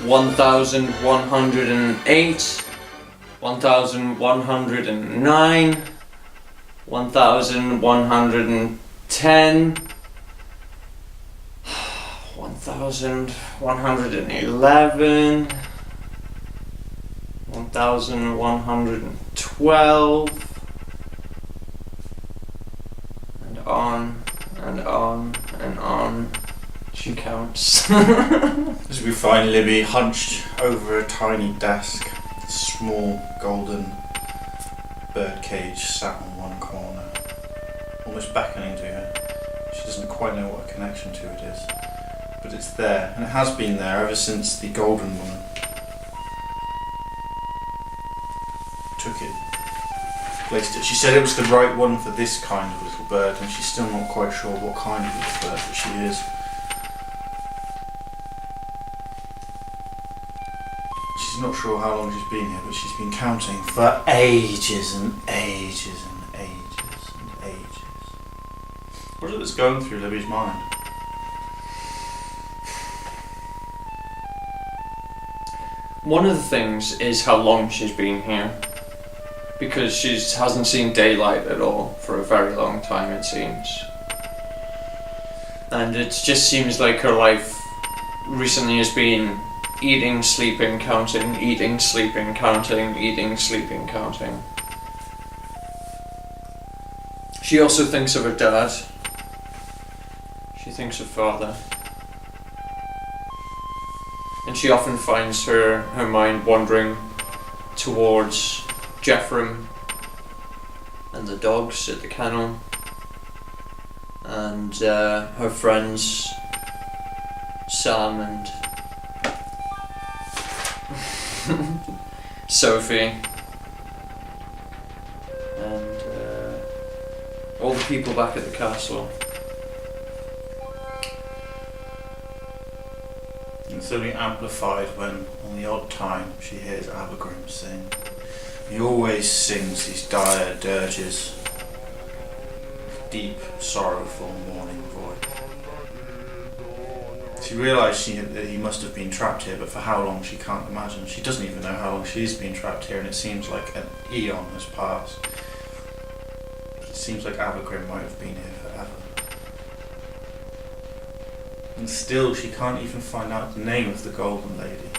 1108, 1109, 1110, 1111, 1112, and on and on and on she counts. As we find Libby hunched over a tiny desk, a small golden birdcage sat on one corner, almost beckoning to her. She doesn't quite know what connection to it is, but it's there, and it has been there ever since the golden woman took it, placed it. She said it was the right one for this kind of little bird, and she's still not quite sure what kind of little bird that she is. She's not sure how long she's been here, but she's been counting for ages and ages and ages and ages. What is it that's going through Libby's mind? One of the things is how long she's been here, because she hasn't seen daylight at all for a very long time, it seems. And it just seems like her life recently has been eating, sleeping, counting, eating, sleeping, counting, eating, sleeping, counting. She also thinks of her dad. She thinks of father. And she often finds her mind wandering towards Jeffrem and the dogs at the kennel, and her friends Sam and Sophie, and all the people back at the castle. It's only amplified when, on the odd time, she hears Abergrim sing. He always sings these dire dirges, deep, sorrowful mourning voice. She realised that he must have been trapped here, but for how long she can't imagine. She doesn't even know how long she's been trapped here, and it seems like an eon has passed. But it seems like Abergrim might have been here forever. And still she can't even find out the name of the Golden Lady.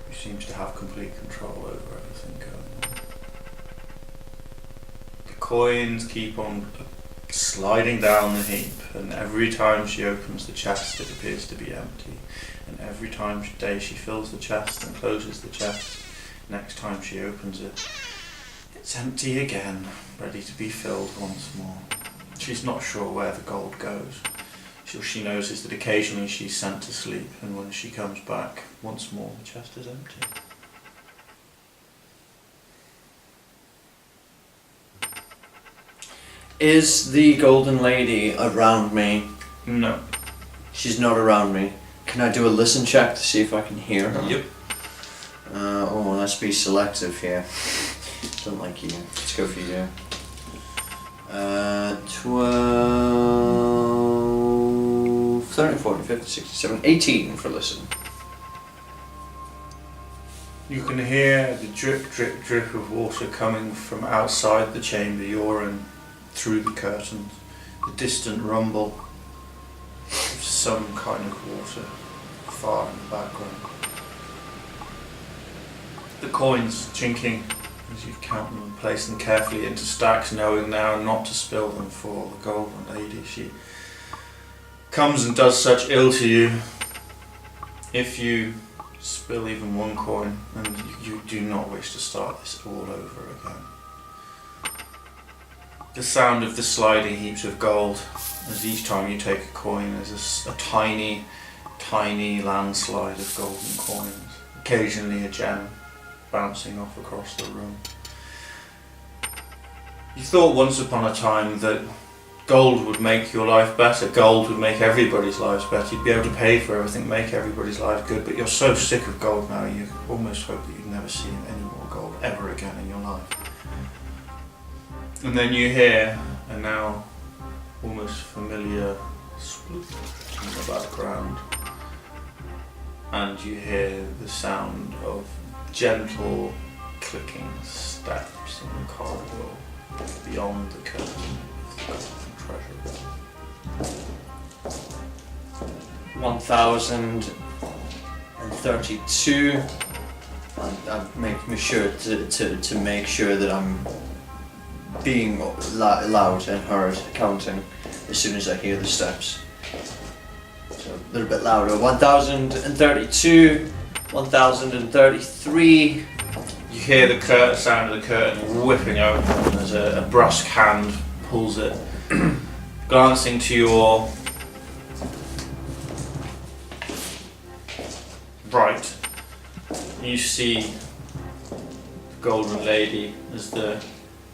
Who seems to have complete control over everything going on. The coins keep on sliding down the heap, and every time she opens the chest it appears to be empty. And every day she fills the chest and closes the chest, next time she opens it, it's empty again, ready to be filled once more. She's not sure where the gold goes. All she knows is that occasionally she's sent to sleep, and when she comes back, once more the chest is empty. Is the Golden Lady around me? No. She's not around me. Can I do a listen check to see if I can hear her? Yep. Let's be selective here. Don't like you. Let's go for you. 12, 13, 14, 15, 16, 17, 18 for listen. You can hear the drip, drip, drip of water coming from outside the chamber you're in, through the curtains. The distant rumble of some kind of water far in the background. The coins chinking as you count them and place them carefully into stacks, knowing now not to spill them for the Golden Lady. She comes and does such ill to you if you spill even one coin, and you do not wish to start this all over again. The sound of the sliding heaps of gold, as each time you take a coin there's a tiny, tiny landslide of golden coins, occasionally a gem bouncing off across the room. You thought once upon a time that gold would make your life better, gold would make everybody's lives better, you'd be able to pay for everything, make everybody's life good, but you're so sick of gold now you almost hope that you'd never see any more gold ever again in your life. And then you hear a now almost familiar in the background, and you hear the sound of gentle clicking steps in the corridor beyond the curtain of the treasure room. 1032. I'm making sure to make sure that I'm being loud and heard counting as soon as I hear the steps. So a little bit louder. 1032, 1033. You hear the sound of the curtain whipping open as a brusque hand pulls it. Glancing to your right, you see the Golden Lady as the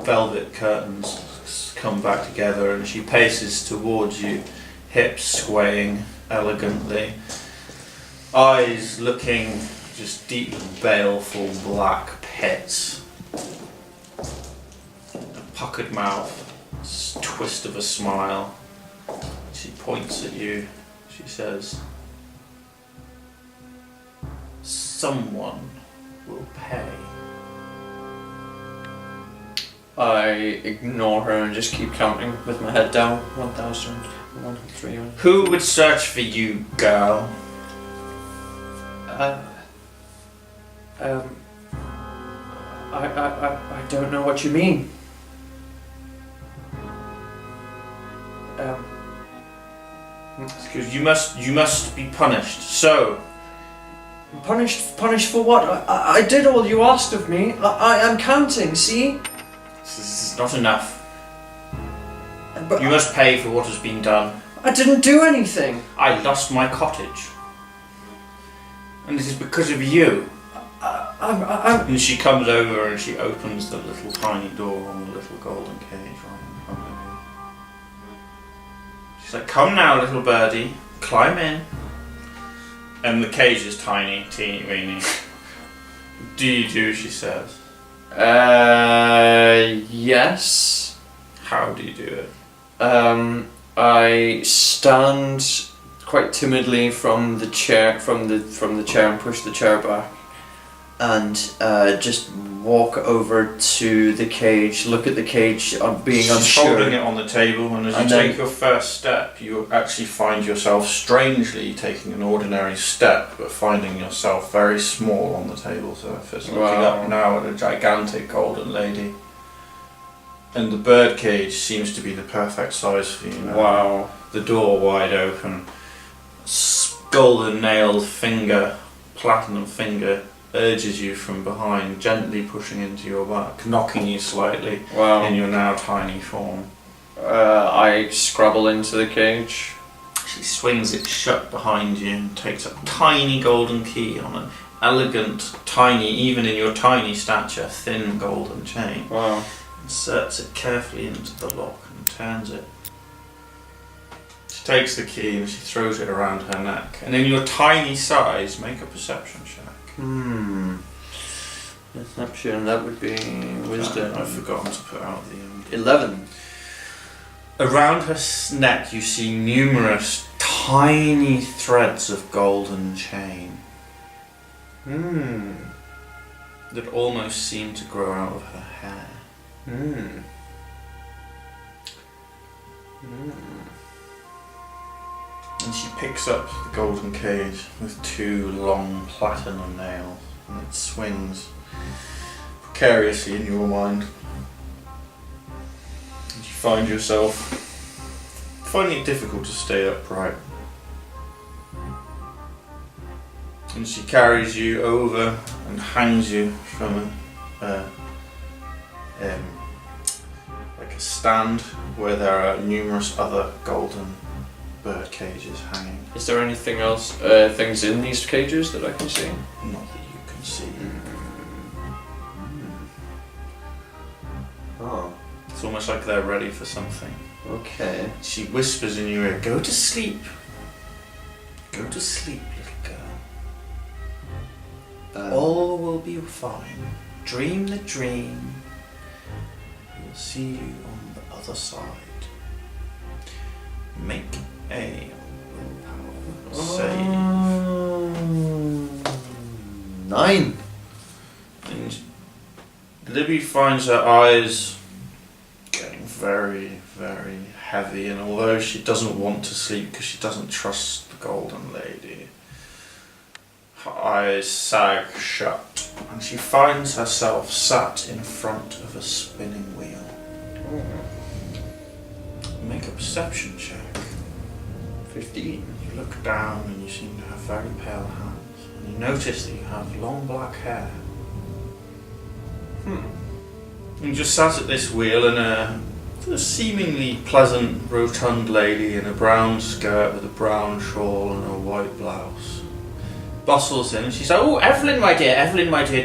velvet curtains come back together, and she paces towards you, hips swaying elegantly, eyes looking just deep baleful black pits, a puckered mouth, twist of a smile. She points at you. She says, "Someone will pay." I ignore her and just keep counting with my head down. 1000, 103. Who would search for you, girl? I don't know what you mean. Because you must be punished. So, Punished for what? I did all you asked of me. I am counting, see? this is not enough. But You must pay for what has been done. I didn't do anything. I lost my cottage. And it is because of you. I'm And she comes over and she opens the little tiny door on the little golden cage right in front of you. She's like, "Come now, little birdie, climb in." And the cage is tiny, teeny weeny. "Do you do?" she says. Yes. "How do you do it?" I stand quite timidly from the chair, from the chair, and push the chair back, and just walk over to the cage. Look at the cage, being She's unsure. holding it on the table, and as you take your first step, you actually find yourself strangely taking an ordinary step, but finding yourself very small on the table surface, looking up now at a gigantic golden lady. And the bird cage seems to be the perfect size for you now. Wow. The door wide open. Golden nailed finger, platinum finger, urges you from behind, gently pushing into your back, knocking you slightly Wow. in your now tiny form. I scrabble into the cage. She swings it shut behind you and takes a tiny golden key on an elegant, tiny, even in your tiny stature, thin golden chain. Wow. Inserts it carefully into the lock and turns it. She takes the key and she throws it around her neck. And in your tiny size, make a perception check. Perception, that would be wisdom. I've forgotten to put out the 11. Around her neck you see numerous tiny threads of golden chain that almost seem to grow out of her hair. And she picks up the golden cage with two long platinum nails, and it swings precariously in your mind. And you find yourself finding it difficult to stay upright. And she carries you over and hangs you from like a stand where there are numerous other golden bird cages hanging. Is there anything else, things in these cages that I can see? Not that you can see. Oh, It's almost like they're ready for something. okay. She whispers in your ear, "Go to sleep. Go to sleep, little girl. All will be fine. Dream the dream. We'll see you on the other side. Make a willpower save. 9. And Libby finds her eyes getting very, very heavy, and although she doesn't want to sleep because she doesn't trust the Golden Lady, her eyes sag shut, and she finds herself sat in front of a spinning wheel. Make a perception check. 15. You look down and you seem to have very pale hands, and you notice that you have long black hair. You just sat at this wheel, and a seemingly pleasant, rotund lady in a brown skirt with a brown shawl and a white blouse bustles in, and she's like, "Oh, Evelyn, my dear,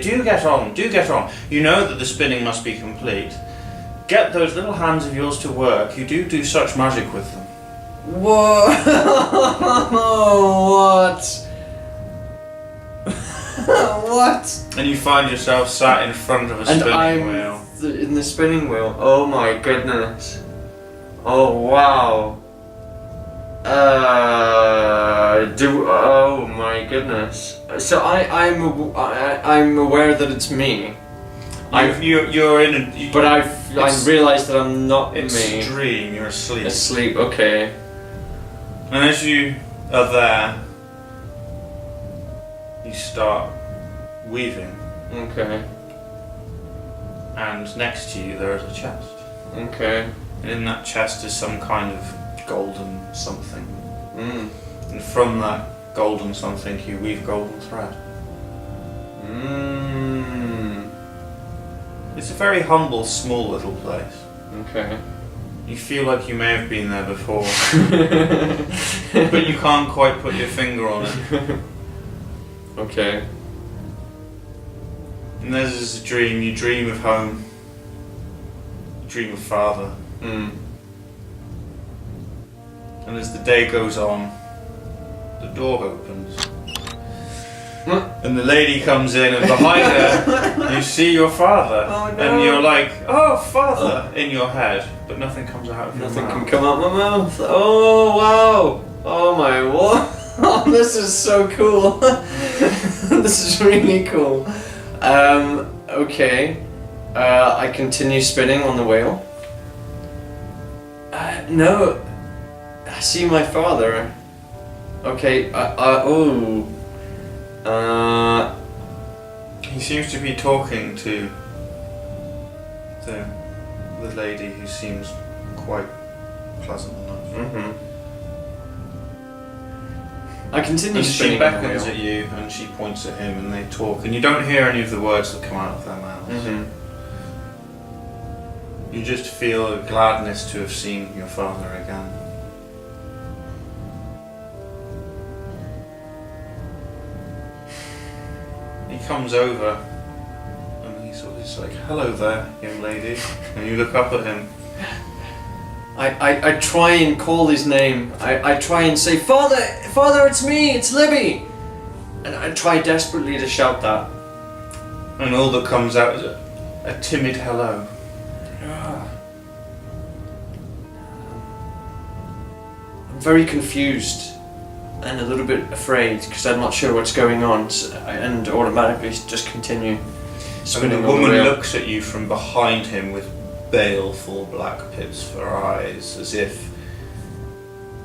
do get on, do get on. You know that the spinning must be complete. Get those little hands of yours to work. You do such magic with them." Whoa! What? What? And you find yourself sat in front of a spinning wheel. In the spinning wheel. Oh my goodness. Oh wow. Oh my goodness. So I'm aware that it's me. You're in a. But I realised that I'm not it's me. It's a dream. You're asleep. Asleep. Okay. And as you are there, you start weaving. Okay. And next to you there is a chest. Okay. And in that chest is some kind of golden something. And from that golden something you weave golden thread. It's a very humble, small little place. Okay. You feel like you may have been there before. But you can't quite put your finger on it. Okay. And this is a dream. You dream of home. You dream of father. And as the day goes on, the door opens. And the lady comes in, and behind her, you see your father. Oh, no. And you're like, "Oh, father," in your head, but nothing comes out of your mouth. Nothing can come out my mouth. Oh wow! Oh my what? Oh, this is so cool. This is really cool. Okay. I continue spinning on the wheel. No. I see my father. Okay. He seems to be talking to the lady who seems quite pleasant enough. I continue And spinning she beckons on the at you and she points at him and they talk, and you don't hear any of the words that come out of their mouths. You just feel a gladness to have seen your father again. He comes over and he's like, "Hello there, young lady," and you look up at him. I try and call his name. I try and say, Father, it's me, it's Libby! And I try desperately to shout that. And all that comes out is a timid hello. I'm very confused and a little bit afraid because I'm not sure what's going on, and automatically just continue spinning. And the woman looks at you from behind him with baleful black pits for her eyes, as if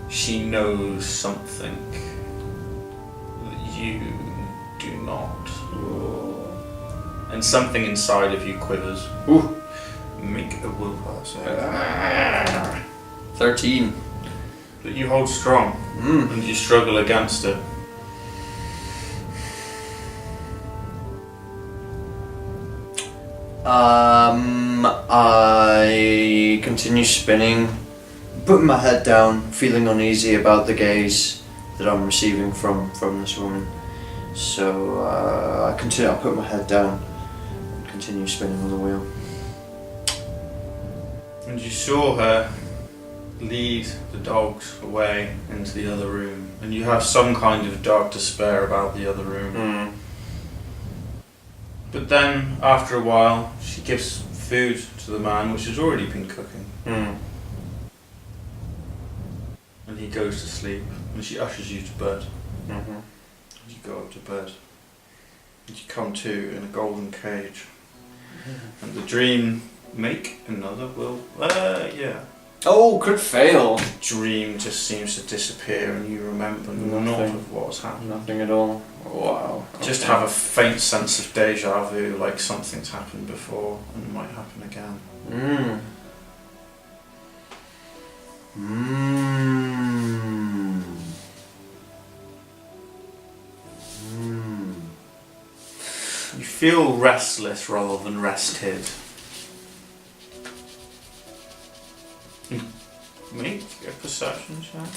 she knows something that you do not. And something inside of you quivers. Ooh. Make a willpower save. 13. But you hold strong, and you struggle against it. I continue spinning, putting my head down, feeling uneasy about the gaze that I'm receiving from this woman. So I put my head down and continue spinning on the wheel. And you saw her lead the dogs away into the other room, and you have some kind of dark despair about the other room. But then, after a while, she gives food to the man, which has already been cooking. And he goes to sleep, and she ushers you to bed. Mm-hmm. You go up to bed. And you come to in a golden cage. And the dream, make another will. Yeah. Oh, crit fail. The dream just seems to disappear, and you remember not of what's happened. Nothing at all. Wow. Just have a faint sense of deja vu, like something's happened before and might happen again. You feel restless rather than rested. Make a perception check.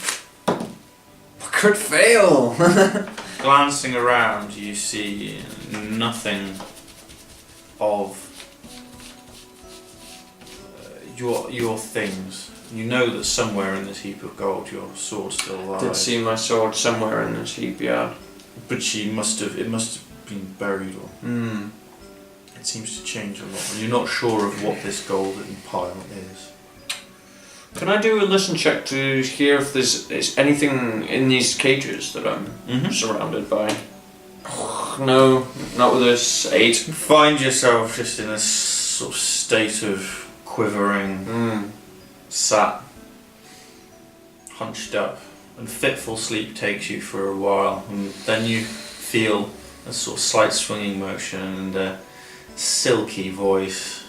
Crit fail. Glancing around, you see nothing of your things. You know that somewhere in this heap of gold, your sword's still alive. Did see my sword somewhere in this heap, yeah. But it must have been buried, or it seems to change a lot, and you're not sure of what this golden pile is. Can I do a listen check to hear if there's anything in these cages that I'm surrounded by? No, not with this 8. You find yourself just in a sort of state of quivering, sat, hunched up, and fitful sleep takes you for a while, and then you feel a sort of slight swinging motion and a silky voice.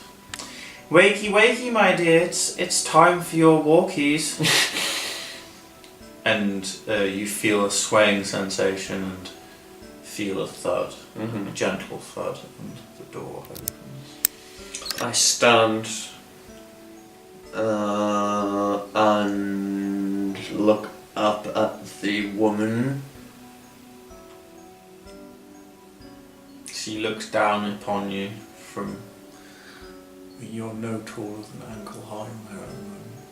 Wakey, wakey, my dear, it's time for your walkies. And you feel a swaying sensation and feel a thud, a gentle thud, and the door opens. I stand and look up at the woman. She looks down upon you from... You're no taller than ankle high on her at the moment.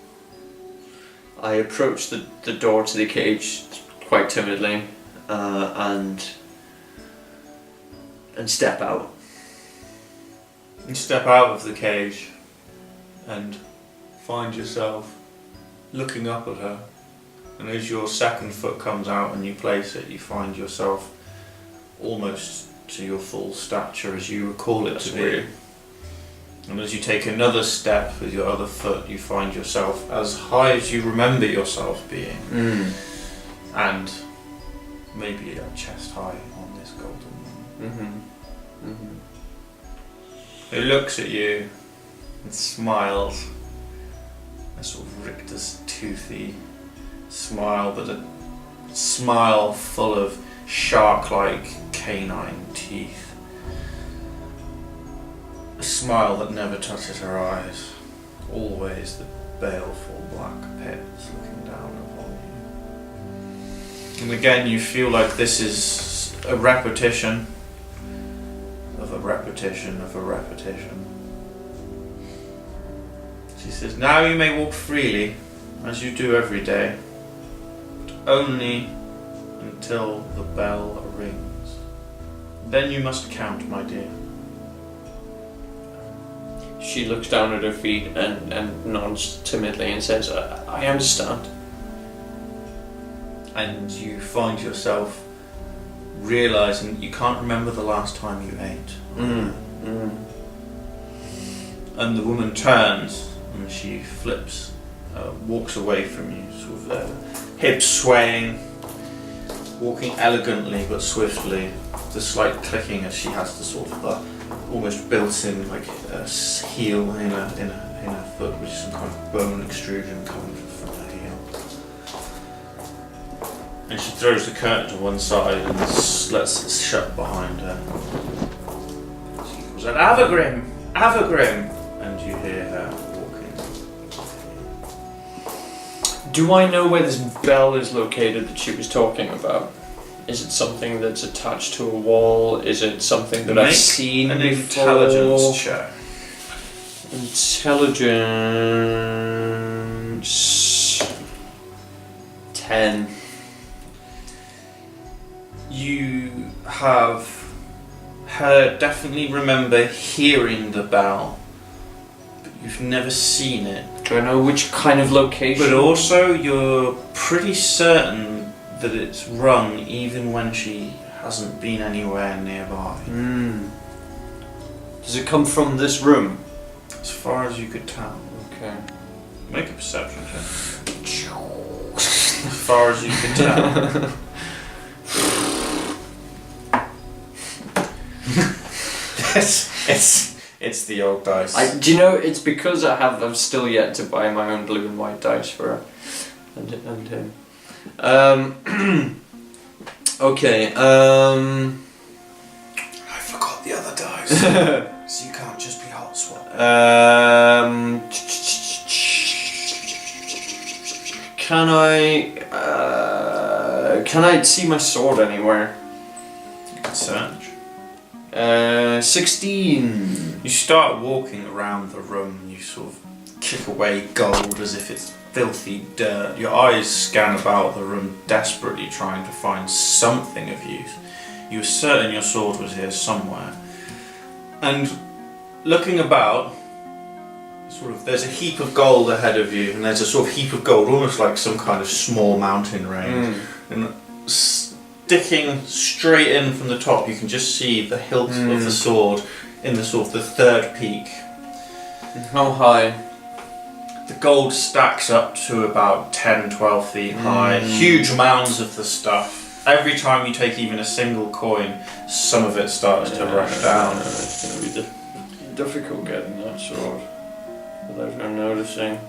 I approach the door to the cage quite timidly and step out. You step out of the cage and find yourself looking up at her, and as your second foot comes out and you place it, you find yourself almost to your full stature as you recall it to be. And as you take another step with your other foot, you find yourself as high as you remember yourself being. And maybe a chest high on this golden one. Who looks at you and smiles. A sort of rictus toothy smile, but a smile full of shark-like canine teeth. A smile that never touches her eyes, always the baleful black pits looking down upon you. And again you feel like this is a repetition of a repetition of a repetition. She says, now you may walk freely, as you do every day, but only until the bell rings. Then you must count, my dear. She looks down at her feet and nods timidly and says, I understand. And you find yourself realising you can't remember the last time you ate. And the woman turns and she flips, walks away from you, sort of hips swaying, walking elegantly but swiftly, the slight clicking as she has the sort of almost built-in like a heel in her foot, which is some kind of bone extrusion coming from her heel. And she throws the curtain to one side and lets it shut behind her. She calls out, Avagrim! Avagrim! And you hear her walking. Do I know where this bell is located that she was talking about? Is it something that's attached to a wall? Is it something that I've seen an before? Intelligence check. Intelligence 10. You have definitely remember hearing the bell, but you've never seen it. Do I know which kind of location? But also, you're pretty certain that it's rung even when she hasn't been anywhere nearby. Does it come from this room? As far as you could tell. Okay. Make a perception check. As far as you could tell. It's the old dice. Do you know, it's because I've still yet to buy my own blue and white dice for her. And him. Okay, I forgot the other dice. So you can't just be hot swap. Can I see my sword anywhere? You can search. 16. You start walking around the room and you sort of kick away gold as if it's filthy dirt. Your eyes scan about the room desperately trying to find something of use. You were certain your sword was here somewhere. And looking about, there's a heap of gold ahead of you, and there's a sort of heap of gold, almost like some kind of small mountain range. And sticking straight in from the top, you can just see the hilt of the sword in the sort of the third peak. How high? The gold stacks up to about 10-12 feet high. Huge mounds of the stuff. Every time you take even a single coin, some of it starts to rush down. It's going to be difficult getting that sword without her noticing.